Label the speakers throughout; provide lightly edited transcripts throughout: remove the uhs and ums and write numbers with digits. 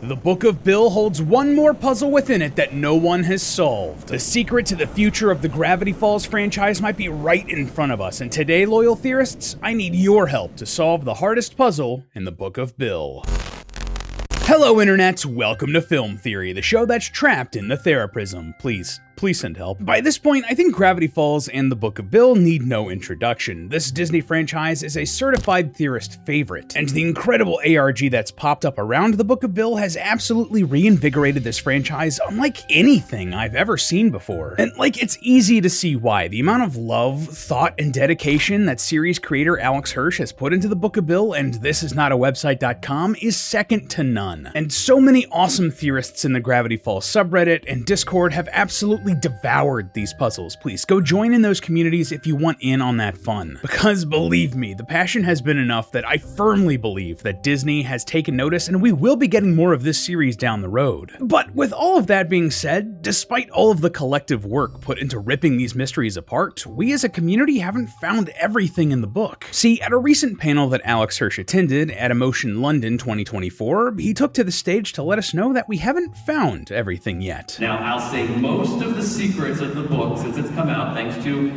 Speaker 1: The Book of Bill holds one more puzzle within it that no one has solved. The secret to the future of the Gravity Falls franchise might be right in front of us, and today, loyal theorists, I need your help to solve the hardest puzzle in the Book of Bill. Hello internets, welcome to Film Theory, the show that's trapped in the Theraprism. Please send help. By this point, I think Gravity Falls and the Book of Bill need no introduction. This Disney franchise is a certified theorist favorite, and the incredible ARG that's popped up around the Book of Bill has absolutely reinvigorated this franchise unlike anything I've ever seen before. And it's easy to see why. The amount of love, thought, and dedication that series creator Alex Hirsch has put into the Book of Bill and thisisnotawebsite.com is second to none. And so many awesome theorists in the Gravity Falls subreddit and Discord have absolutely devoured these puzzles. Please go join in those communities if you want in on that fun. Because believe me, the passion has been enough that I firmly believe that Disney has taken notice and we will be getting more of this series down the road. But with all of that being said, despite all of the collective work put into ripping these mysteries apart, we as a community haven't found everything in the book. See, at a recent panel that Alex Hirsch attended at Emotion London 2024, he took to the stage to let us know that we haven't found everything yet.
Speaker 2: Now, I'll say most of the secrets of the book, since it's come out thanks to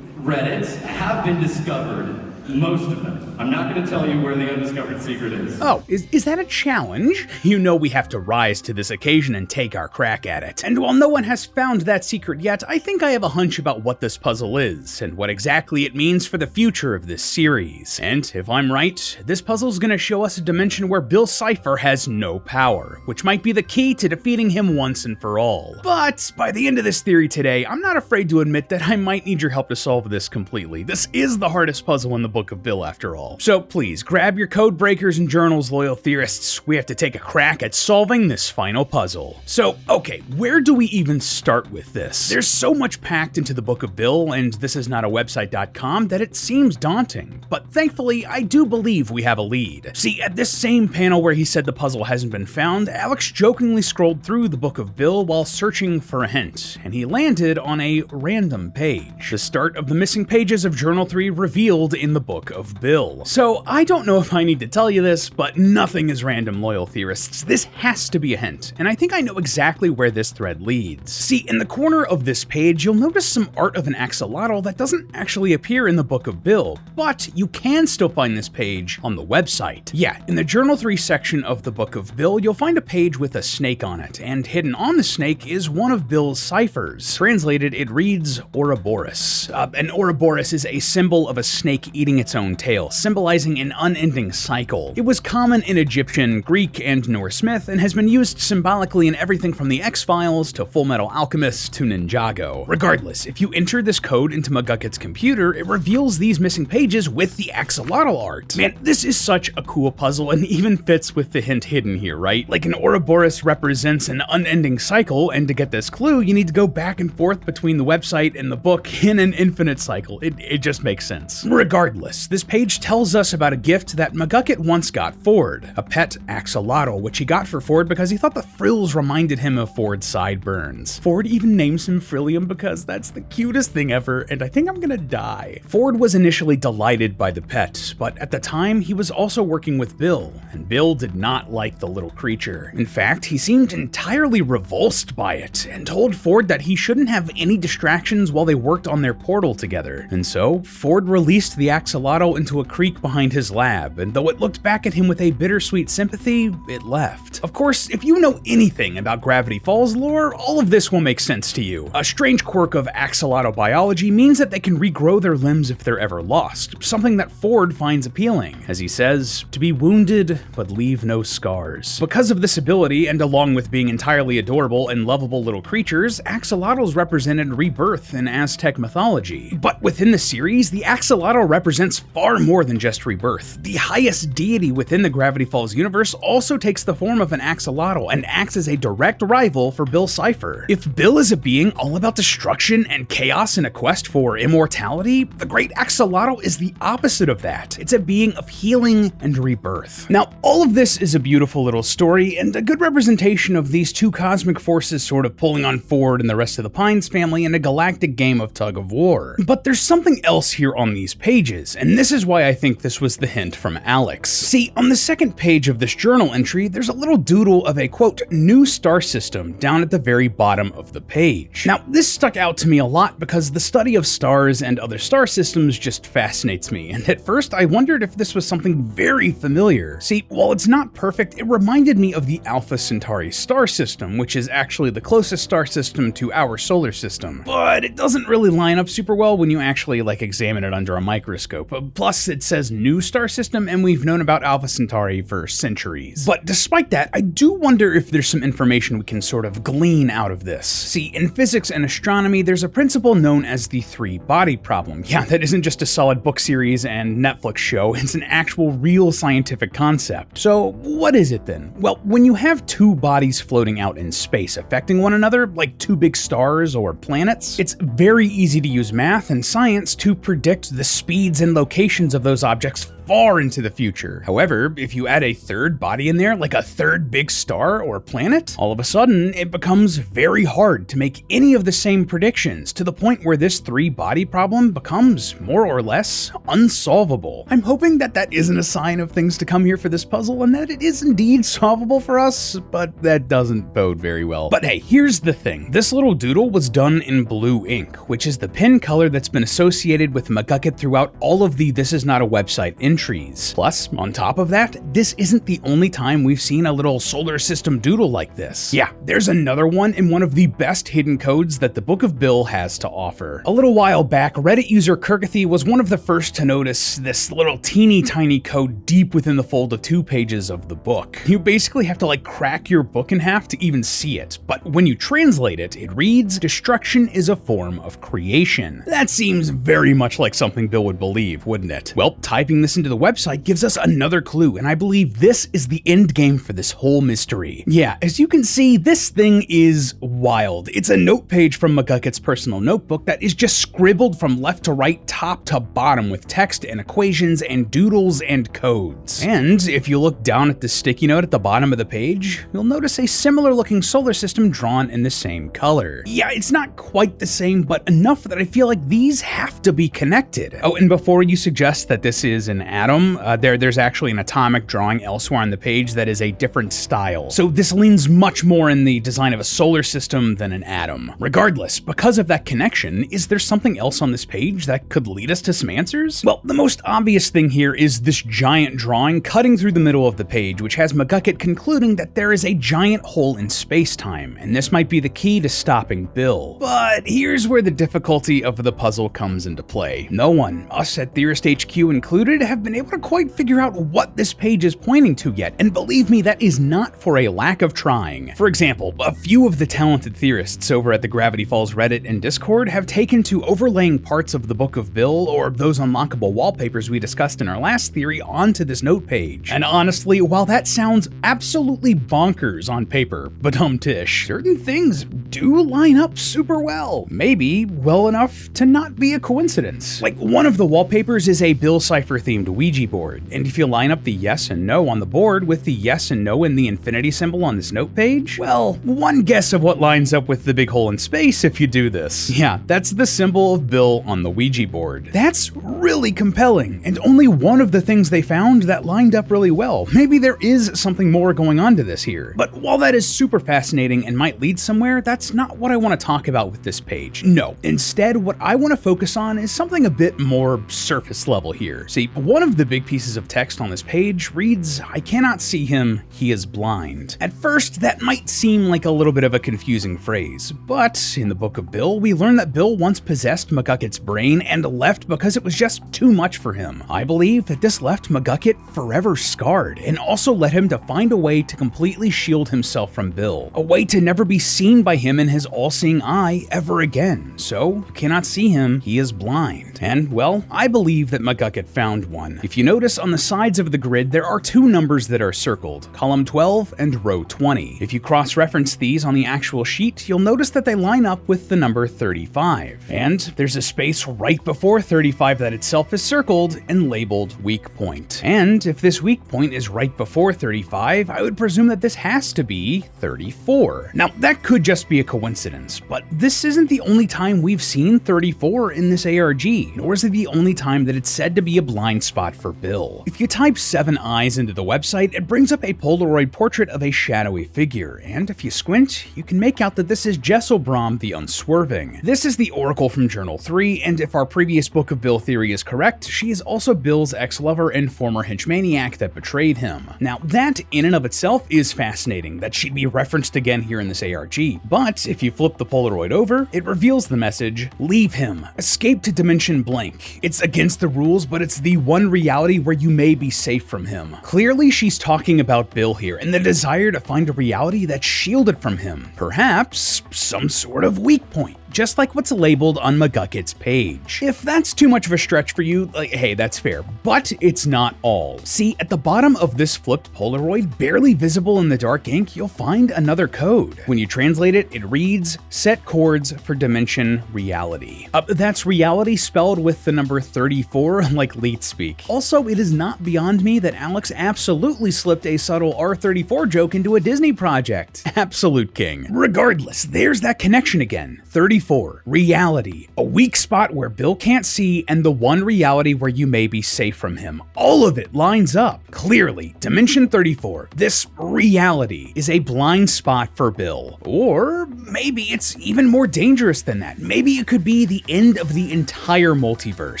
Speaker 2: Reddit, have been discovered. Most of them. I'm not going to tell you where the undiscovered secret is.
Speaker 1: Oh, is that a challenge? You know we have to rise to this occasion and take our crack at it. And while no one has found that secret yet, I think I have a hunch about what this puzzle is, and what exactly it means for the future of this series. And if I'm right, this puzzle's going to show us a dimension where Bill Cipher has no power, which might be the key to defeating him once and for all. But by the end of this theory today, I'm not afraid to admit that I might need your help to solve this completely. This is the hardest puzzle in the Book of Bill after all. So please, grab your code breakers and journals, loyal theorists. We have to take a crack at solving this final puzzle. So, okay, where do we even start with this? There's so much packed into the Book of Bill and thisisnotawebsite.com that it seems daunting. But thankfully, I do believe we have a lead. See, at this same panel where he said the puzzle hasn't been found, Alex jokingly scrolled through the Book of Bill while searching for a hint, and he landed on a random page. The start of the missing pages of Journal 3 revealed in the Book of Bill. So I don't know if I need to tell you this, but nothing is random, loyal theorists. This has to be a hint, and I think I know exactly where this thread leads. See, in the corner of this page, you'll notice some art of an axolotl that doesn't actually appear in the Book of Bill, but you can still find this page on the website. Yeah, in the Journal 3 section of the Book of Bill, you'll find a page with a snake on it, and hidden on the snake is one of Bill's ciphers. Translated, it reads Ouroboros. An Ouroboros is a symbol of a snake eating its own tail, symbolizing an unending cycle. It was common in Egyptian, Greek, and Norse myth, and has been used symbolically in everything from the X-Files to Full Metal Alchemist to Ninjago. Regardless, if you enter this code into McGucket's computer, it reveals these missing pages with the axolotl art. Man, this is such a cool puzzle and even fits with the hint hidden here, right? Like an Ouroboros represents an unending cycle, and to get this clue, you need to go back and forth between the website and the book in an infinite cycle. It just makes sense. Regardless, this page tells us about a gift that McGucket once got Ford, a pet axolotl, which he got for Ford because he thought the frills reminded him of Ford's sideburns. Ford even names him Frillium because that's the cutest thing ever, and I think I'm gonna die. Ford was initially delighted by the pet, but at the time he was also working with Bill, and Bill did not like the little creature. In fact, he seemed entirely revulsed by it, and told Ford that he shouldn't have any distractions while they worked on their portal together. And so, Ford released the axolotl into a creek behind his lab, and though it looked back at him with a bittersweet sympathy, it left. Of course, if you know anything about Gravity Falls lore, all of this will make sense to you. A strange quirk of axolotl biology means that they can regrow their limbs if they're ever lost, something that Ford finds appealing, as he says, to be wounded but leave no scars. Because of this ability, and along with being entirely adorable and lovable little creatures, axolotls represented rebirth in Aztec mythology. But within the series, the axolotl represents far more than just rebirth. The highest deity within the Gravity Falls universe also takes the form of an axolotl and acts as a direct rival for Bill Cipher. If Bill is a being all about destruction and chaos in a quest for immortality, the great axolotl is the opposite of that. It's a being of healing and rebirth. Now, all of this is a beautiful little story and a good representation of these two cosmic forces sort of pulling on Ford and the rest of the Pines family in a galactic game of tug of war. But there's something else here on these pages, and this is why I think this was the hint from Alex. See, on the second page of this journal entry, there's a little doodle of a, quote, new star system down at the very bottom of the page. Now, this stuck out to me a lot because the study of stars and other star systems just fascinates me, and at first I wondered if this was something very familiar. See, while it's not perfect, it reminded me of the Alpha Centauri star system, which is actually the closest star system to our solar system. But it doesn't really line up super well when you actually examine it under a microscope. Plus, it says new star system, and we've known about Alpha Centauri for centuries. But despite that, I do wonder if there's some information we can sort of glean out of this. See, in physics and astronomy, there's a principle known as the three-body problem. Yeah, that isn't just a solid book series and Netflix show, it's an actual real scientific concept. So what is it then? Well, when you have two bodies floating out in space affecting one another, like two big stars or planets, it's very easy to use math and science to predict the speeds and locations of those objects far into the future. However, if you add a third body in there, like a third big star or planet, all of a sudden it becomes very hard to make any of the same predictions, to the point where this three-body problem becomes more or less unsolvable. I'm hoping that that isn't a sign of things to come here for this puzzle and that it is indeed solvable for us, but that doesn't bode very well. But hey, here's the thing. This little doodle was done in blue ink, which is the pen color that's been associated with McGucket throughout all of the This Is Not a Website entries. Plus, on top of that, this isn't the only time we've seen a little solar system doodle like this. Yeah, there's another one in one of the best hidden codes that the Book of Bill has to offer. A little while back, Reddit user Kirkathy was one of the first to notice this little teeny tiny code deep within the fold of 2 pages of the book. You basically have to crack your book in half to even see it, but when you translate it, it reads, "Destruction is a form of creation." That seems very much like something Bill would believe, wouldn't it? Well, typing this into the website gives us another clue, and I believe this is the end game for this whole mystery. Yeah, as you can see, this thing is wild. It's a note page from McGucket's personal notebook that is just scribbled from left to right, top to bottom, with text and equations and doodles and codes. And if you look down at the sticky note at the bottom of the page, you'll notice a similar looking solar system drawn in the same color. Yeah, it's not quite the same, but enough that I feel like these have to be connected. Oh, and before you suggest that this is an atom, there's actually an atomic drawing elsewhere on the page that is a different style. So this leans much more in the design of a solar system than an atom. Regardless, because of that connection, is there something else on this page that could lead us to some answers? Well, the most obvious thing here is this giant drawing cutting through the middle of the page, which has McGucket concluding that there is a giant hole in space-time, and this might be the key to stopping Bill. But here's where the difficulty of the puzzle comes into play. No one, us at Theorist HQ included, have been able to quite figure out what this page is pointing to yet, and believe me, that is not for a lack of trying. For example, a few of the talented theorists over at the Gravity Falls Reddit and Discord have taken to overlaying parts of the Book of Bill or those unlockable wallpapers we discussed in our last theory onto this note page. And honestly, while that sounds absolutely bonkers on paper, badum-tish, certain things do line up super well. Maybe well enough to not be a coincidence. Like, one of the wallpapers is a Bill Cipher themed Ouija board, and if you line up the yes and no on the board with the yes and no and the infinity symbol on this note page, well, one guess of what lines up with the big hole in space if you do this. Yeah, that's the symbol of Bill on the Ouija board. That's really compelling, and only one of the things they found that lined up really well. Maybe there is something more going on to this here. But while that is super fascinating and might lead somewhere, that's not what I want to talk about with this page. No, instead, what I want to focus on is something a bit more surface level here. See, one of the big pieces of text on this page reads, "I cannot see him, he is blind." At first, that might seem like a little bit of a confusing phrase, but in the Book of Bill, we learn that Bill once possessed McGucket's brain and left because it was just too much for him. I believe that this left McGucket forever scarred, and also led him to find a way to completely shield himself from Bill, a way to never be seen by him in his all-seeing eye ever again. So, you cannot see him, he is blind. And, well, I believe that McGucket found one. If you notice on the sides of the grid, there are 2 numbers that are circled, column 12 and row 20. If you cross-reference these on the actual sheet, you'll notice that they line up with the number 35. And there's a space right before 35 that itself is circled and labeled weak point. And if this weak point is right before 35, I would presume that this has to be 34. Now, that could just be a coincidence, but this isn't the only time we've seen 34 in this ARG, nor is it the only time that it's said to be a blind spot spot for Bill. If you type 7 eyes into the website, it brings up a Polaroid portrait of a shadowy figure, and if you squint, you can make out that this is JayskiBean the Unswerving. This is the Oracle from Journal 3, and if our previous Book of Bill theory is correct, she is also Bill's ex-lover and former henchmaniac that betrayed him. Now, that in and of itself is fascinating, that she'd be referenced again here in this ARG, but if you flip the Polaroid over, it reveals the message, "Leave him. Escape to dimension blank. It's against the rules, but it's the one reality where you may be safe from him." Clearly, she's talking about Bill here and the desire to find a reality that's shielded from him. Perhaps some sort of weak point, just like what's labeled on McGucket's page. If that's too much of a stretch for you, hey, that's fair, but it's not all. See, at the bottom of this flipped Polaroid, barely visible in the dark ink, you'll find another code. When you translate it, it reads, "Set chords for dimension reality." That's reality spelled with the number 34, like Leet speak. Also, it is not beyond me that Alex absolutely slipped a subtle R34 joke into a Disney project. Absolute king. Regardless, there's that connection again. 34, reality, a weak spot where Bill can't see, and the one reality where you may be safe from him. All of it lines up. Clearly, Dimension 34, this reality, is a blind spot for Bill. Or maybe it's even more dangerous than that. Maybe it could be the end of the entire multiverse.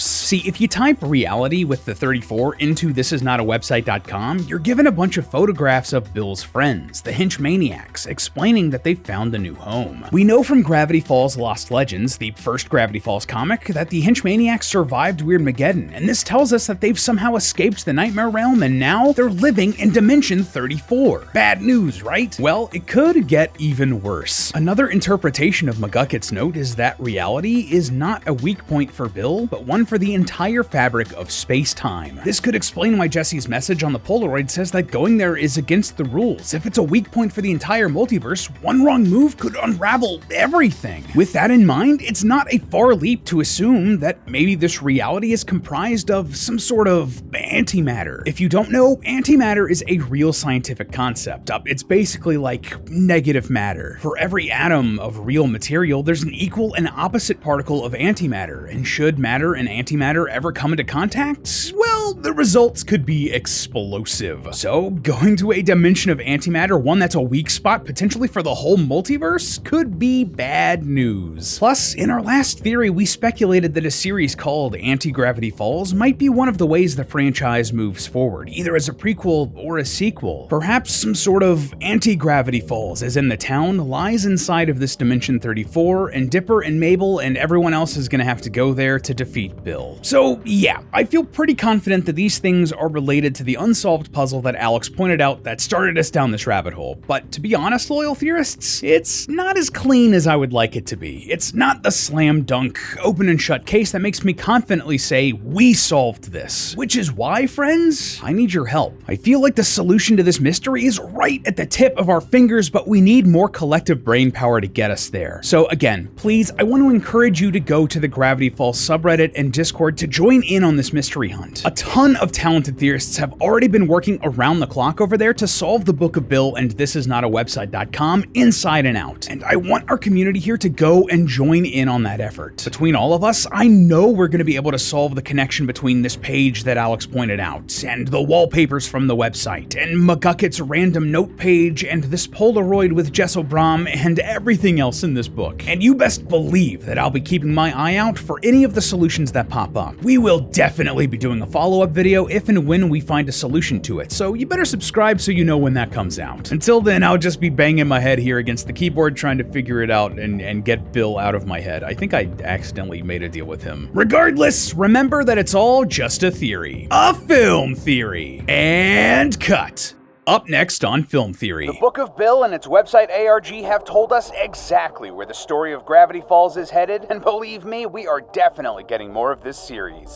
Speaker 1: See, if you type reality with the 34 into thisisnotawebsite.com, you're given a bunch of photographs of Bill's friends, the henchmaniacs, explaining that they found a new home. We know from Gravity Falls Lost Legends, the first Gravity Falls comic, that the henchmaniacs survived Weirdmageddon, and this tells us that they've somehow escaped the Nightmare Realm and now they're living in Dimension 34. Bad news, right? Well, it could get even worse. Another interpretation of McGucket's note is that reality is not a weak point for Bill, but one for the entire fabric of space-time. This could explain why Jesse's message on the Polaroid says that going there is against the rules. If it's a weak point for the entire multiverse, one wrong move could unravel everything. With that in mind, it's not a far leap to assume that maybe this reality is comprised of some sort of antimatter. If you don't know, antimatter is a real scientific concept. It's basically like negative matter. For every atom of real material, there's an equal and opposite particle of antimatter, and should matter and antimatter ever come into contact, well, the results could be explosive. So, going to a dimension of antimatter, one that's a weak spot potentially for the whole multiverse, could be bad news. Plus, in our last theory, we speculated that a series called Anti-Gravity Falls might be one of the ways the franchise moves forward, either as a prequel or a sequel. Perhaps some sort of Anti-Gravity Falls, as in the town, lies inside of this Dimension 34, and Dipper and Mabel and everyone else is gonna have to go there to defeat Bill. So yeah, I feel pretty confident that these things are related to the unsolved puzzle that Alex pointed out that started us down this rabbit hole. But to be honest, loyal theorists, it's not as clean as I would like it to be. It's not the slam dunk, open and shut case that makes me confidently say, we solved this. Which is why, friends, I need your help. I feel like the solution to this mystery is right at the tip of our fingers, but we need more collective brain power to get us there. So again, please, I want to encourage you to go to the Gravity Falls subreddit and Discord to join in on this mystery hunt. A ton of talented theorists have already been working around the clock over there to solve the Book of Bill and thisisnotawebsite.com inside and out. And I want our community here to go and join in on that effort. Between all of us, I know we're going to be able to solve the connection between this page that Alex pointed out, and the wallpapers from the website, and McGucket's random note page, and this Polaroid with JayskiBean, and everything else in this book. And you best believe that I'll be keeping my eye out for any of the solutions that pop up. We will definitely be doing a follow-up video if and when we find a solution to it, so you better subscribe so you know when that comes out. Until then, I'll just be banging my head here against the keyboard trying to figure it out and get Bill out of my head. I think I accidentally made a deal with him. Regardless, remember that it's all just a theory. A film theory. And cut. Up next on Film Theory. The Book of Bill and its website ARG have told us exactly where the story of Gravity Falls is headed, and believe me, we are definitely getting more of this series.